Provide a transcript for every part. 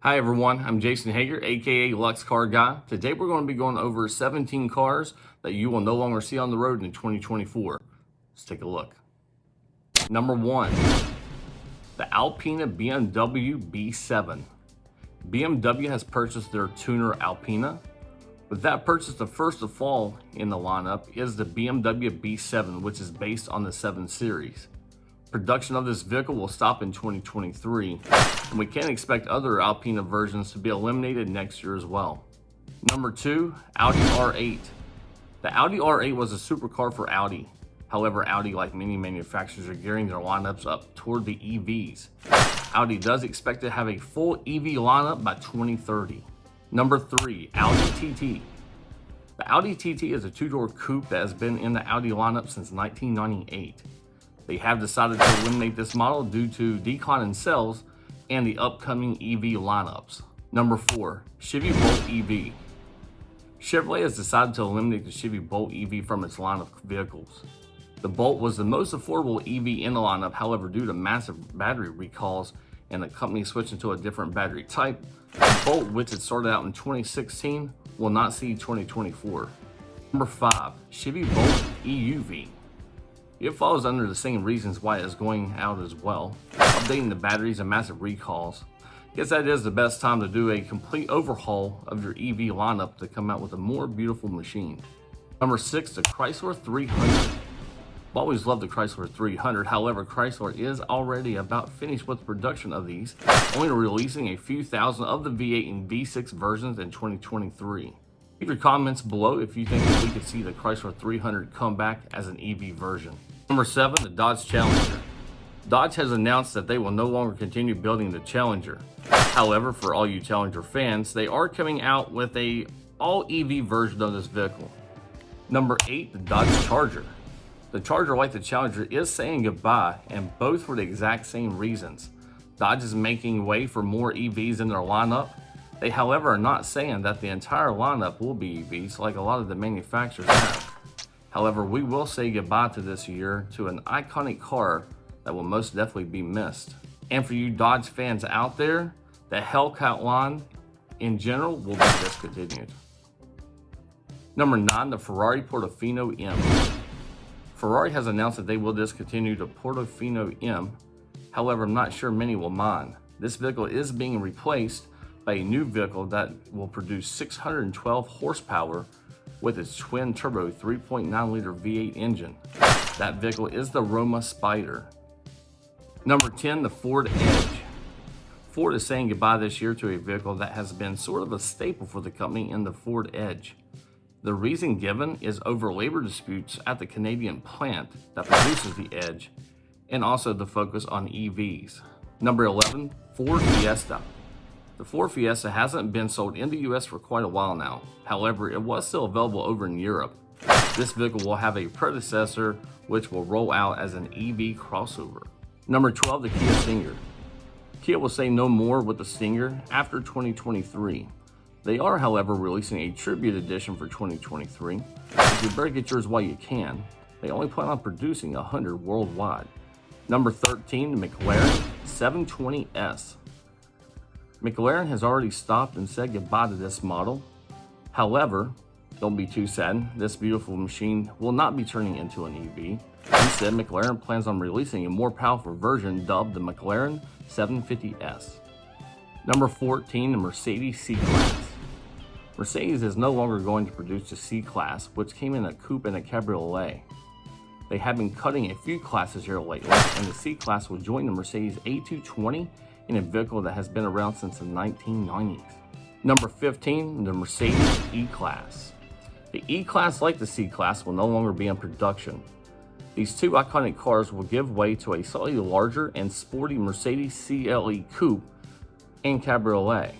Hi everyone, I'm Jason Hager, aka Lux Car Guy. Today we're going to be going over 17 cars that you will no longer see on the road in 2024. Let's take a look. Number 1, the Alpina BMW B7. BMW has purchased their tuner Alpina. With that purchase, the first to fall in the lineup is the BMW B7, which is based on the 7 Series. Production of this vehicle will stop in 2023, and we can expect other Alpina versions to be eliminated next year as well. Number 2, Audi R8. The Audi R8 was a supercar for Audi. However, Audi, like many manufacturers, are gearing their lineups up toward the EVs. Audi does expect to have a full EV lineup by 2030. Number 3, Audi TT. The Audi TT is a 2-door coupe that has been in the Audi lineup since 1998. They have decided to eliminate this model due to decline in sales and the upcoming EV lineups. Number 4, Chevy Bolt EV. Chevrolet has decided to eliminate the Chevy Bolt EV from its line of vehicles. The Bolt was the most affordable EV in the lineup, however, due to massive battery recalls and the company switching to a different battery type, the Bolt, which had started out in 2016, will not see 2024. Number 5, Chevy Bolt EUV. It follows under the same reasons why it is going out as well, updating the batteries and massive recalls. Guess that is the best time to do a complete overhaul of your EV lineup to come out with a more beautiful machine. Number 6, the Chrysler 300. I've always loved the Chrysler 300, however, Chrysler is already about finished with production of these, only releasing a few thousand of the V8 and V6 versions in 2023. Leave your comments below if you think that we could see the Chrysler 300 come back as an EV version. Number 7, the Dodge Challenger. Dodge has announced that they will no longer continue building the Challenger. However, for all you Challenger fans, they are coming out with a all-EV version of this vehicle. Number 8, the Dodge Charger. The Charger, like the Challenger, is saying goodbye, and both for the exact same reasons. Dodge is making way for more EVs in their lineup. They, however, are not saying that the entire lineup will be EVs like a lot of the manufacturers have. However, we will say goodbye to this year to an iconic car that will most definitely be missed. And for you Dodge fans out there, the Hellcat line in general will be discontinued. Number 9, the Ferrari Portofino M. Ferrari has announced that they will discontinue the Portofino M. However, I'm not sure many will mind. This vehicle is being replaced by a new vehicle that will produce 612 horsepower with its twin-turbo 3.9-liter V8 engine. That vehicle is the Roma Spider. Number 10, the Ford Edge. Ford is saying goodbye this year to a vehicle that has been sort of a staple for the company in the Ford Edge. The reason given is over labor disputes at the Canadian plant that produces the Edge, and also the focus on EVs. Number 11, Ford Fiesta. The Ford Fiesta hasn't been sold in the US for quite a while now. However, it was still available over in Europe. This vehicle will have a predecessor which will roll out as an EV crossover. Number 12, the Kia Stinger. Kia will say no more with the Stinger after 2023. They are, however, releasing a tribute edition for 2023. If you better get yours while you can. They only plan on producing 100 worldwide. Number 13, the McLaren 720S. McLaren has already stopped and said goodbye to this model. However, don't be too sad. This beautiful machine will not be turning into an EV. Instead, McLaren plans on releasing a more powerful version dubbed the McLaren 750S. Number 14, the Mercedes C-Class. Mercedes is no longer going to produce the C-Class, which came in a Coupe and a Cabriolet. They have been cutting a few classes here lately, and the C-Class will join the Mercedes A220 in a vehicle that has been around since the 1990s. Number 15, the Mercedes E-Class. The E-Class, like the C-Class, will no longer be in production. These two iconic cars will give way to a slightly larger and sporty Mercedes CLE Coupe and Cabriolet.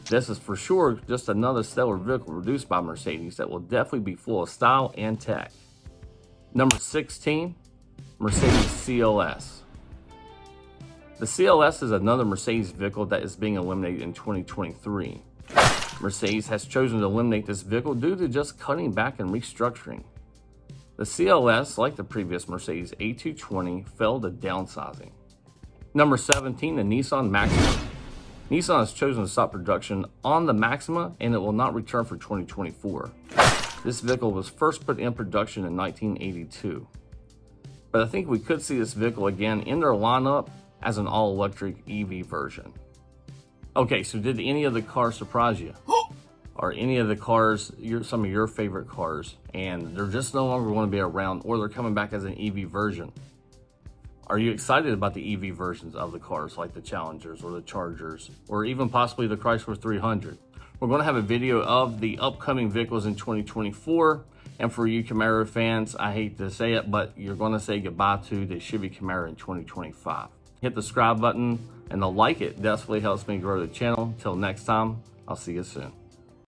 This is for sure just another stellar vehicle produced by Mercedes that will definitely be full of style and tech. Number 16, Mercedes CLS. The CLS is another Mercedes vehicle that is being eliminated in 2023. Mercedes has chosen to eliminate this vehicle due to just cutting back and restructuring. The CLS, like the previous Mercedes A220, fell to downsizing. Number 17, the Nissan Maxima. Nissan has chosen to stop production on the Maxima and it will not return for 2024. This vehicle was first put in production in 1982. But I think we could see this vehicle again in their lineup as an all-electric EV version. Okay, so did any of the cars surprise you? Are any of the cars some of your favorite cars and they're just no longer going to be around, or they're coming back as an EV version? Are you excited about the EV versions of the cars like the Challengers or the Chargers or even possibly the Chrysler 300? We're going to have a video of the upcoming vehicles in 2024. And for you Camaro fans, I hate to say it, but you're going to say goodbye to the Chevy Camaro in 2025. Hit the subscribe button and the like it definitely helps me grow the channel. Until next time, I'll see you soon.